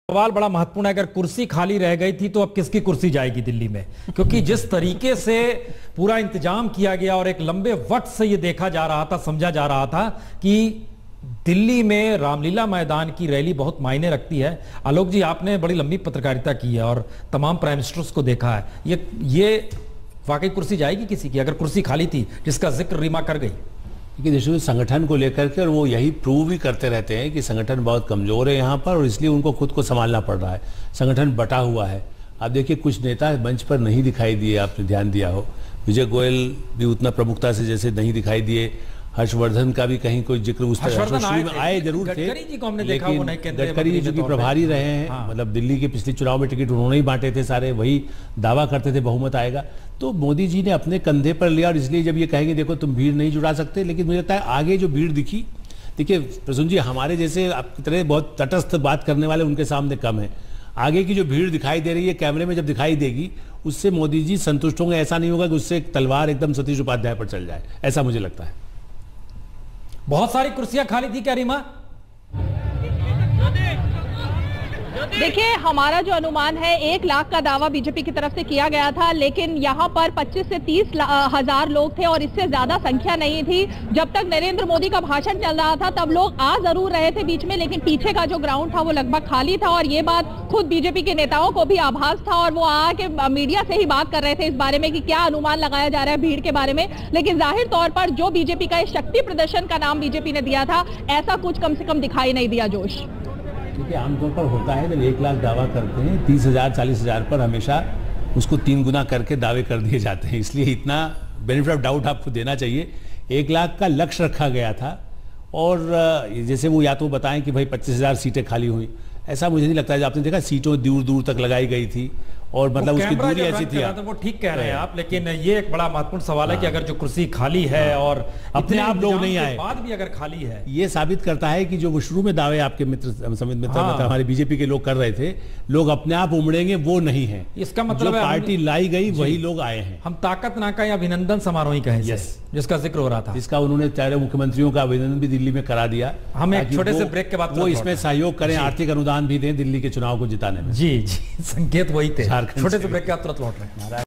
सवाल बड़ा महत्वपूर्ण है। अगर कुर्सी खाली रह गई थी तो अब किसकी कुर्सी जाएगी दिल्ली में? क्योंकि जिस तरीके से पूरा इंतजाम किया गया और एक लंबे वक्त से यह देखा जा रहा था, समझा जा रहा था कि दिल्ली में रामलीला मैदान की रैली बहुत मायने रखती है। आलोक जी, आपने बड़ी लंबी पत्रकारिता की है और तमाम प्राइम मिनिस्टर्स को देखा है। ये वाकई कुर्सी जाएगी किसी की अगर कुर्सी खाली थी, जिसका जिक्र रीमा कर गई? क्योंकि देखिए संगठन को लेकर के, और वो यही प्रूव भी करते रहते हैं कि संगठन बहुत कमजोर है यहाँ पर, और इसलिए उनको खुद को संभालना पड़ रहा है। संगठन बटा हुआ है। आप देखिए कुछ नेता मंच पर नहीं दिखाई दिए, आपने ध्यान दिया हो। विजय गोयल भी उतना प्रमुखता से जैसे नहीं दिखाई दिए। हर्षवर्धन का भी कहीं कोई जिक्र उस तरह में आए जरूर थे, लेकिन गडकरी जो कि प्रभारी रहे हैं, मतलब दिल्ली के पिछले चुनाव में टिकट उन्होंने ही बांटे थे सारे, वही दावा करते थे बहुमत आएगा। तो मोदी जी ने अपने कंधे पर लिया, और इसलिए जब ये कहेंगे देखो तुम भीड़ नहीं जुटा सकते, लेकिन मुझे लगता है आगे जो भीड़ दिखी, देखिए प्रसून जी हमारे जैसे आपकी तरह बहुत तटस्थ बात करने वाले उनके सामने कम है। आगे की जो भीड़ दिखाई दे रही है कैमरे में जब दिखाई देगी, उससे मोदी जी संतुष्ट होंगे। ऐसा नहीं होगा कि उससे एक तलवार एकदम सतीश उपाध्याय पर चल जाए, ऐसा मुझे लगता है। बहुत सारी कुर्सियां खाली थी क्या रीमा? देखिए हमारा जो अनुमान है 1 लाख का दावा बीजेपी की तरफ से किया गया था, लेकिन यहाँ पर 25 से 30 हजार लोग थे और इससे ज्यादा संख्या नहीं थी। जब तक नरेंद्र मोदी का भाषण चल रहा था तब लोग आ जरूर रहे थे बीच में, लेकिन पीछे का जो ग्राउंड था वो लगभग खाली था। और ये बात खुद बीजेपी के नेताओं को भी आभास था, और वो आके मीडिया से ही बात कर रहे थे इस बारे में कि क्या अनुमान लगाया जा रहा है भीड़ के बारे में। लेकिन जाहिर तौर पर जो बीजेपी का शक्ति प्रदर्शन का नाम बीजेपी ने दिया था, ऐसा कुछ कम से कम दिखाई नहीं दिया जोश। क्योंकि आमतौर पर होता है जब 1 लाख दावा करते हैं, 30,000 40,000 पर हमेशा उसको 3 गुना करके दावे कर दिए जाते हैं। इसलिए इतना बेनिफिट ऑफ डाउट आपको देना चाहिए। 1 लाख का लक्ष्य रखा गया था, और जैसे वो या तो बताएं कि भाई 25,000 सीटें खाली हुई, ऐसा मुझे नहीं लगता है। आपने देखा सीटों दूर दूर तक लगाई गई थी, और मतलब उसकी दूरी ऐसी थी। वो ठीक कह रहे हैं आप, लेकिन ये एक बड़ा महत्वपूर्ण सवाल है कि अगर जो कुर्सी खाली है और अपने आप लोग नहीं आए, बाद भी अगर खाली है, ये साबित करता है कि जो वो शुरू में दावे आपके मित्र हमारे बीजेपी के लोग कर रहे थे, लोग अपने आप उमड़ेंगे, वो नहीं है। इसका मतलब जो पार्टी लाई गई वही लोग आए हैं। हम ताकत ना का अभिनंदन समारोह कहें, जिसका जिक्र हो रहा था, जिसका उन्होंने चारों मुख्यमंत्रियों का अभिनंदन भी दिल्ली में करा दिया। हम एक छोटे से ब्रेक के बाद वो इसमें सहयोग करें, आर्थिक अनुदान भी दें दिल्ली के चुनाव को जिताने में। जी, संकेत वही थे। छोटे से ब्रेक के बाद तुरंत लौट रहे हैं।